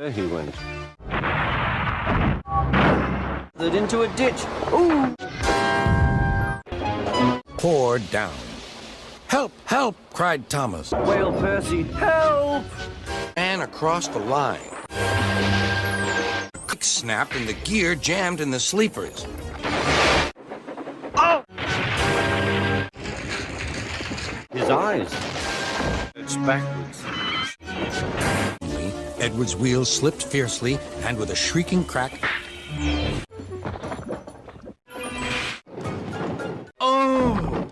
There he went. That into a ditch. Ooh! Poured down. Help! Help! Cried Thomas. Whale Percy, help! And across the line. A kick snapped and the gear jammed in the sleepers. Oh! His eyes. It's backwards. Edward's wheels slipped fiercely, and with a shrieking crack... Oh!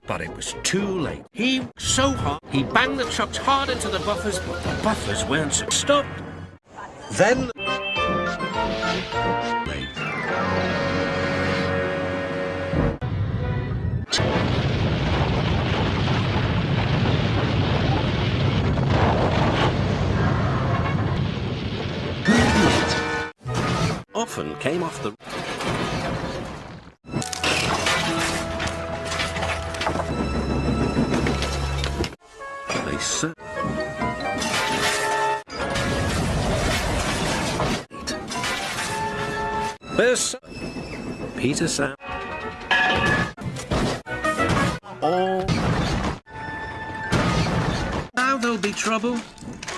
But it was too late. He so hard, he banged the trucks hard into the buffers, but the buffers weren't stopped. Then... Often came off the... They said... There's... Peter Sam... Oh... Now there'll be trouble.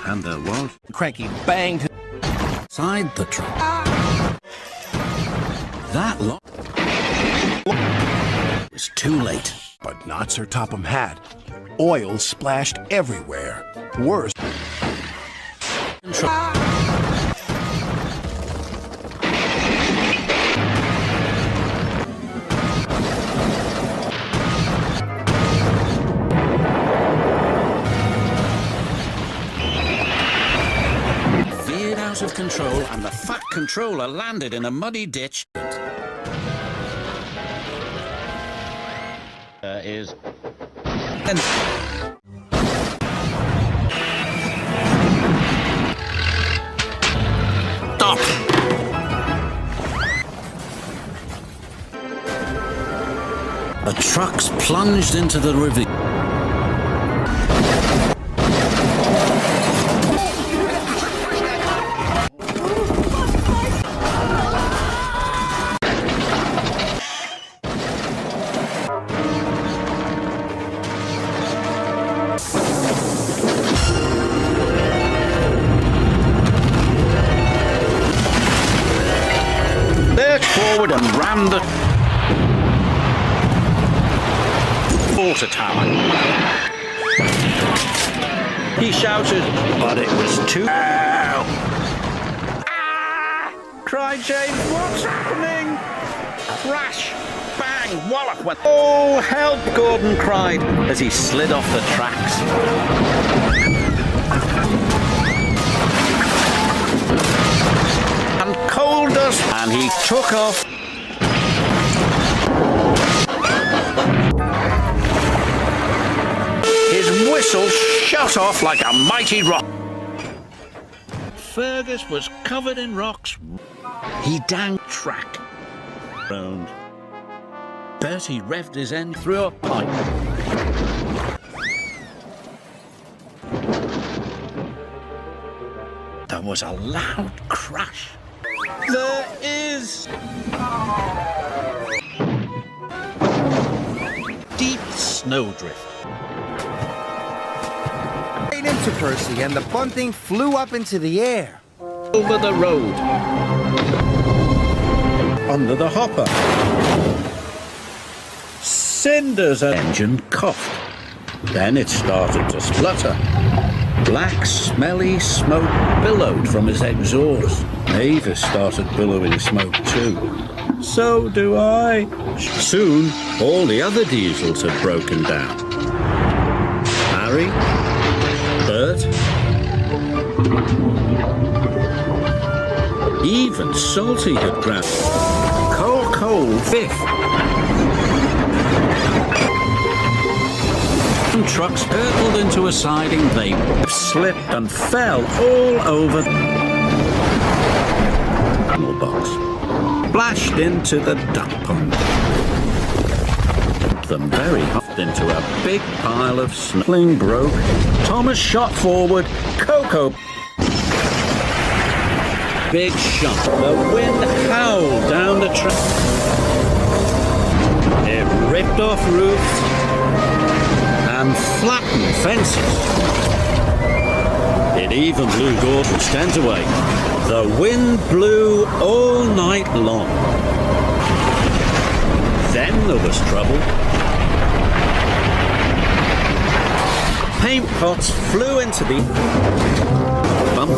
And there was. Cranky banged Inside the truck. That lot was too late. But not Sir Topham Hatt. Oil splashed everywhere. Worse. Veered out of control, and the fat controller landed in a muddy ditch. Is... Stop! The trucks plunged into the river. Forward and rammed the water tower. He shouted, but it was too... Ah! Cried James, what's happening? Crash, bang, wallop went... Oh, help, Gordon cried as he slid off the tracks. And coal dust, and he took off. His whistle shot off like a mighty rock. Fergus was covered in rocks. He danged track. Round. Bertie revved his end through a pipe. There was a loud crash. There is deep snowdrift. Right into Percy, and the bunting flew up into the air. Over the road. Under the hopper. Cinders and engine coughed. Then it started to splutter. Black, smelly smoke billowed from his exhaust. Mavis started billowing smoke too. So do I. Soon, all the other diesels had broken down. Harry, Bert, even Salty had drowned. Coal, fifth. Trucks hurtled into a siding, they slipped and fell all over the box, splashed into the duck pond. Them very hot. into a big pile of snow. Sling broke. Thomas shot forward. Coco. Big shot. The wind howled down the track. It ripped off roofs and flattened fences. It even blew Gordon's tent away. The wind blew all night long. Then there was trouble. Paint pots flew into the bump.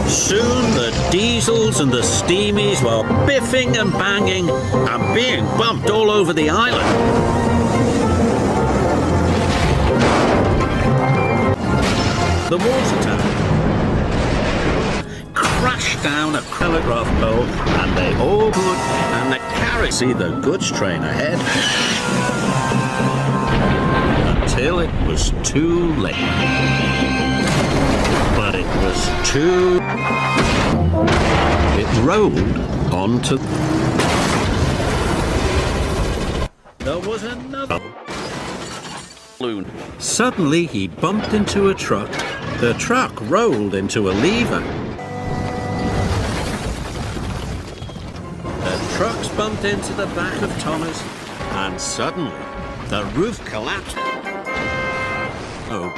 Soon the diesels and the steamies were biffing and banging and being bumped all over the island. The water tower crashed down a telegraph pole, and they all could, and the carriage see the goods train ahead, until it was too late. But it was too. It rolled onto. There was another balloon. Suddenly he bumped into a truck. The truck rolled into a lever. The trucks bumped into the back of Thomas, and suddenly the roof collapsed. Oh.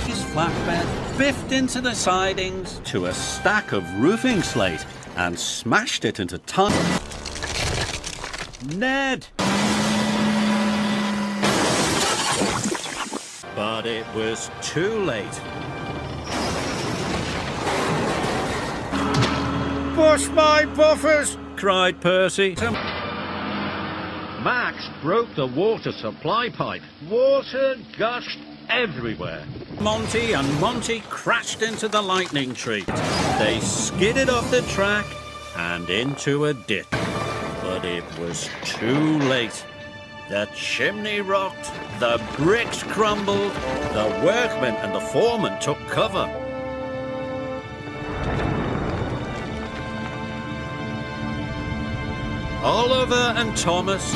His flatbed biffed into the sidings to a stack of roofing slate and smashed it into tons. Ned! But it was too late. Push my buffers! Cried Percy. Max broke the water supply pipe. Water gushed everywhere. Monty and Monty crashed into the lightning tree. They skidded off the track and into a ditch. But it was too late. The chimney rocked, the bricks crumbled, the workmen and the foreman took cover. Oliver and Thomas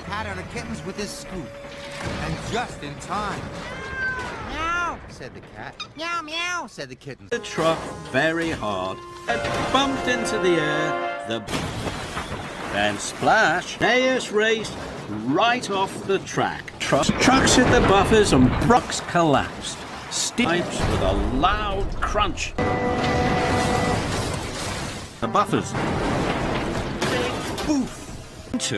Pat on the kittens with his scoop. And just in time. Meow, said the cat. Meow, meow, said the kitten. the truck very hard. It bumped into the air. Then splash. Neus raced right off the track. Trucks hit the buffers and trucks collapsed. Pipes with a loud crunch. The buffers. Big boof.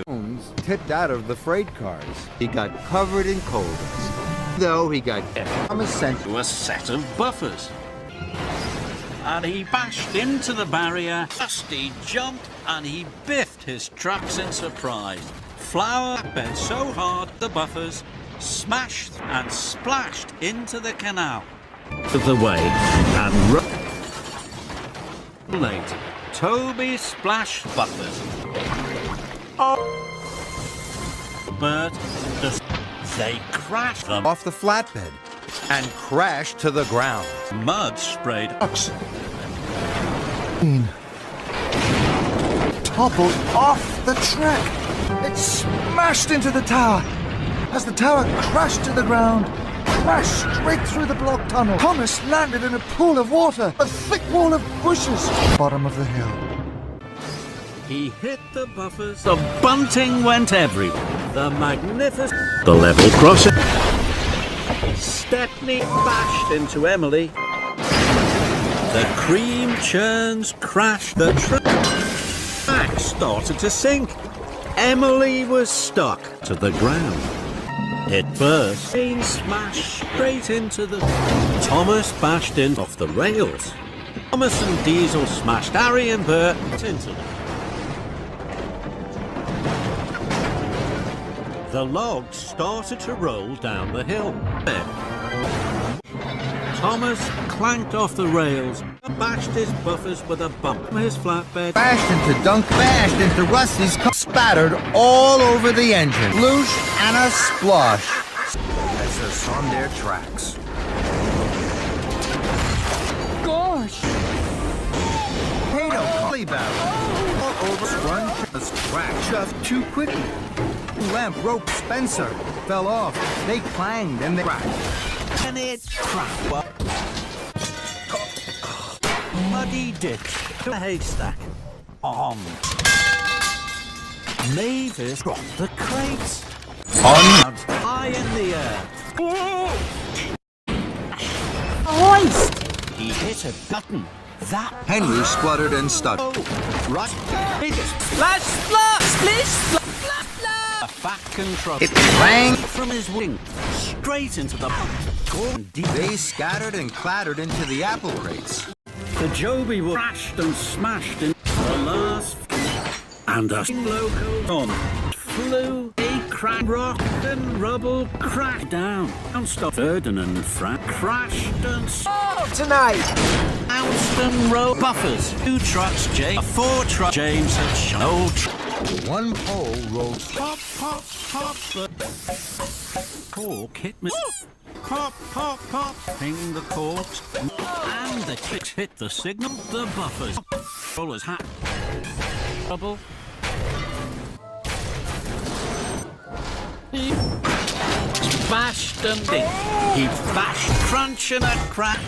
Bones tipped out of the freight cars. He got covered in coal dust. Though he got Thomas sent To a set of buffers. And he bashed into the barrier. Dusty jumped and he biffed his trucks in surprise. Flour bent so hard the buffers smashed and splashed into the canal. Of the way and late. Toby splashed buffers. Oh. But they crashed them off the flatbed and crashed to the ground. Mud sprayed Toppled off the track. It smashed into the tower. As the tower crashed to the ground, crashed straight through the block tunnel. Thomas landed in a pool of water, a thick wall of bushes, bottom of the hill. He hit the buffers. The bunting went everywhere. The magnificent. The level crossing. Stepney bashed into Emily. The cream churns crashed. The track started to sink. Emily was stuck to the ground. It burst. Train smashed straight into the. Thomas bashed in off the rails. Thomas and Diesel smashed Harry and Bert into them. The logs started to roll down the hill. Thomas clanked off the rails, bashed his buffers with a bump from his flatbed. Bashed into Dunk, bashed into Rusty's car, spattered all over the engine. Sploosh and a splosh. That's us on their tracks. Potato, Collie barrel. All over Scrunch, a crack, shoved too quickly. Lamp, rope, Spencer fell off. They clanged and they cracked. And it cracked. Muddy ditch to a haystack. On. Mavis dropped the crates. On. High in the air. Hoist! He hit a button. That Henry spluttered and stuttered. right. He just splash, splash, splish, splash, splash, splash. A fat control. It rang. From his wing straight into the corn. They scattered and clattered into the apple crates. The Joby was crashed and smashed in the last, and a loco on flew a crack, rock and rubble cracked down. And stopped Ferdinand and Frank crashed and Tonight! bounced and rolled buffers. 2 trucks, 4 trucks. James had shown One pole rolled. pop, pop, pop. But poor kit miss. Pop, pop, pop. Ping the corks. And the kicks hit the signal. The buffers. Roller's hat. Trouble. He bashed and did. He bashed, crunch and a crack.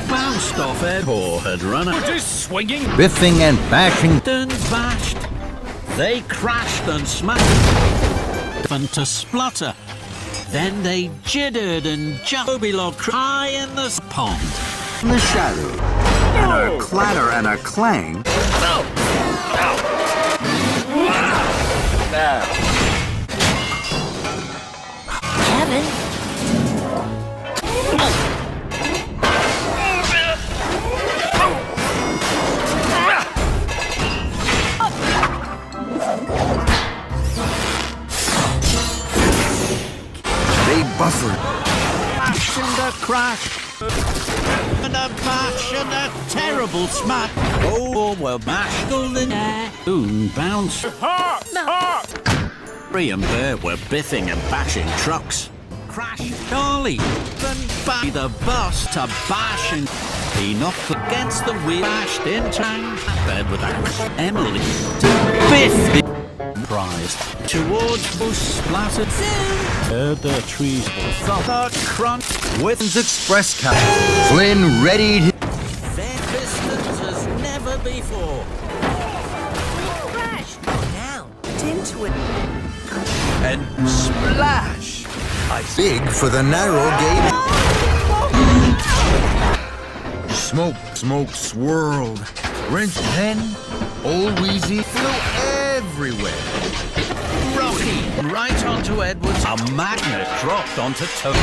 Bounced off Ed. Poor had run out. Just swinging. Biffing and bashing. And bashed. They crashed and smashed. And to splutter. Then they jittered and Joby log high in the pond. In the shadow. And a clatter and a clang. Kevin? They buffered. Bash and a crash. And a bash and a terrible smack. Oh, well, bashed all in air. Soon bounced. Bree and Bear were biffing and bashing trucks. Crash Charlie and by the bus to bash and he knocked against the wheel, bashed into bed with axe. Emily to biff the prize towards who splattered. Heard the trees thump a crunch with Express cab. Flynn readied his. their pistons as never before. Crashed down into it. And splash! Big for the narrow gauge. Smoke swirled. Wrench then, old Wheezy flew everywhere. Rocky right onto Edwards. A magnet dropped onto Tony.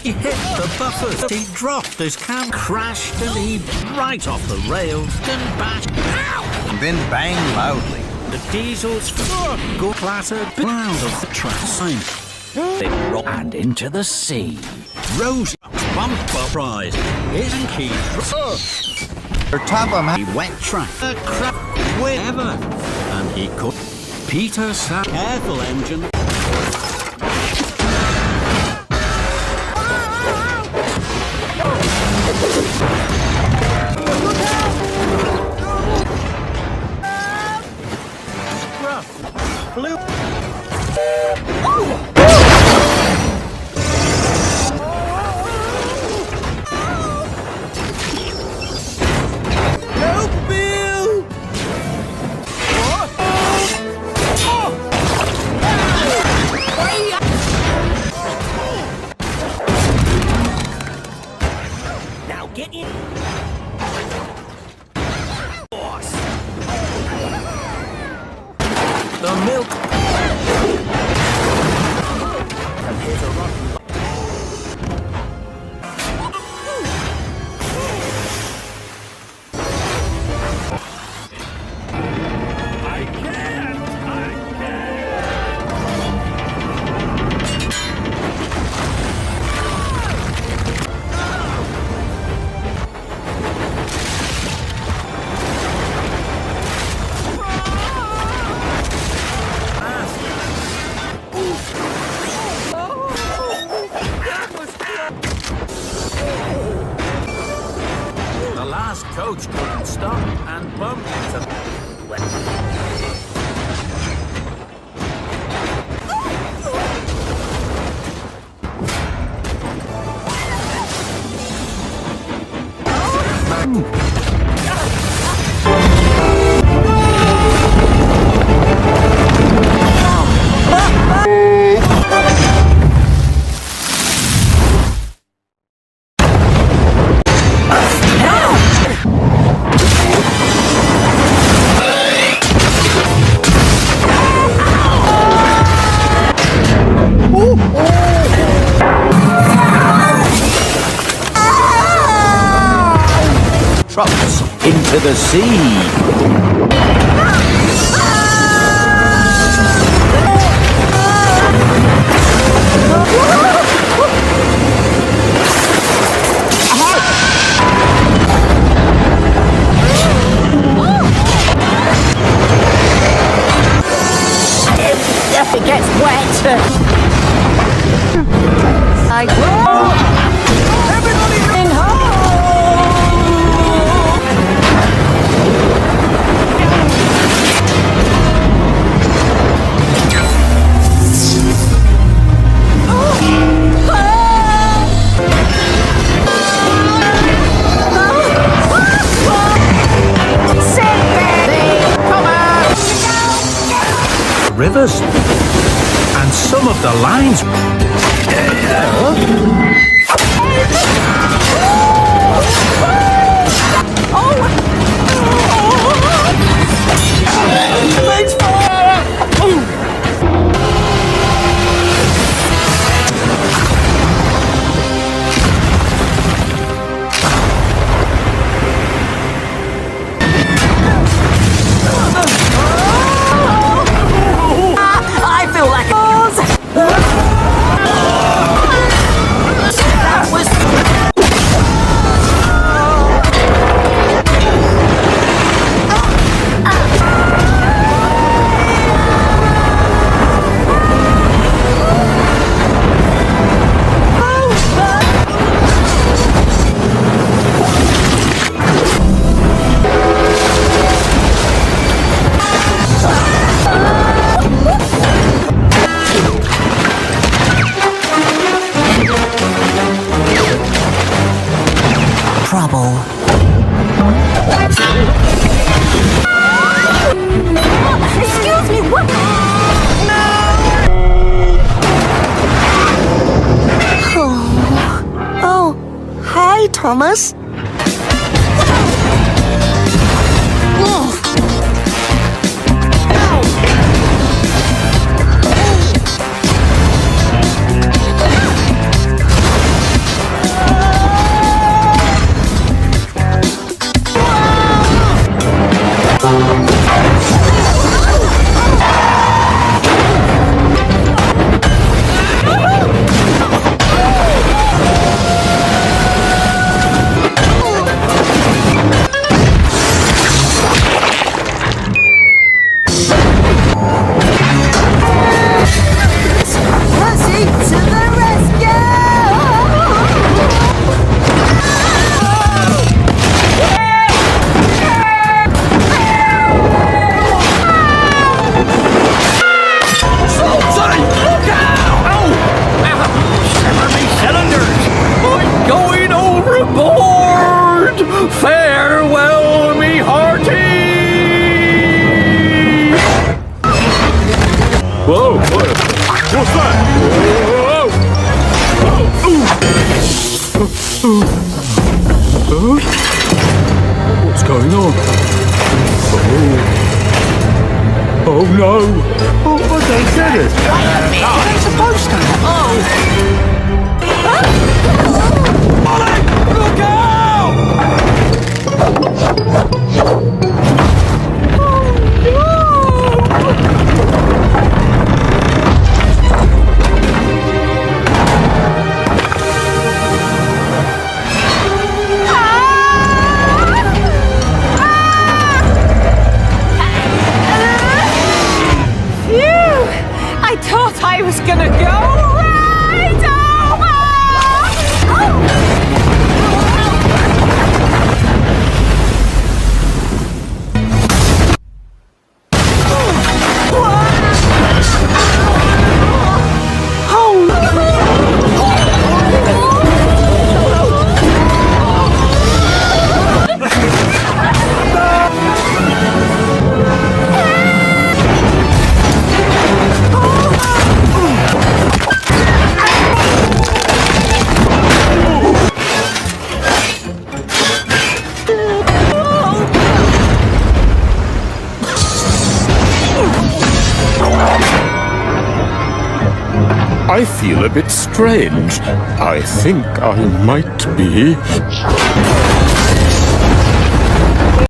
He hit the buffers. He dropped his cam, crashed and he right off the rails and bashed. And then banged loudly. The diesel's go clattered cloud of the track. They rocked and into the sea. Rose bumper prize. His key. Her top of He wet track. A crap wherever. And he could. Peter sat careful engine. Blue. Help, Bill! Now get in. The milk. stop and bump into... Troubles. into the sea. If it gets wet. Everybody in home. Rivers and some of the lines. I feel like that was trouble. Excuse me, what? Oh, hi, Thomas. Percy to the rescue! Going overboard! Farewell, me hearty! Whoa, what's that? What's going on? Oh no! Oh, but they did it! They're supposed to. Look out! Phew! I thought I was gonna go right over! Oh! I feel a bit strange. I think I might be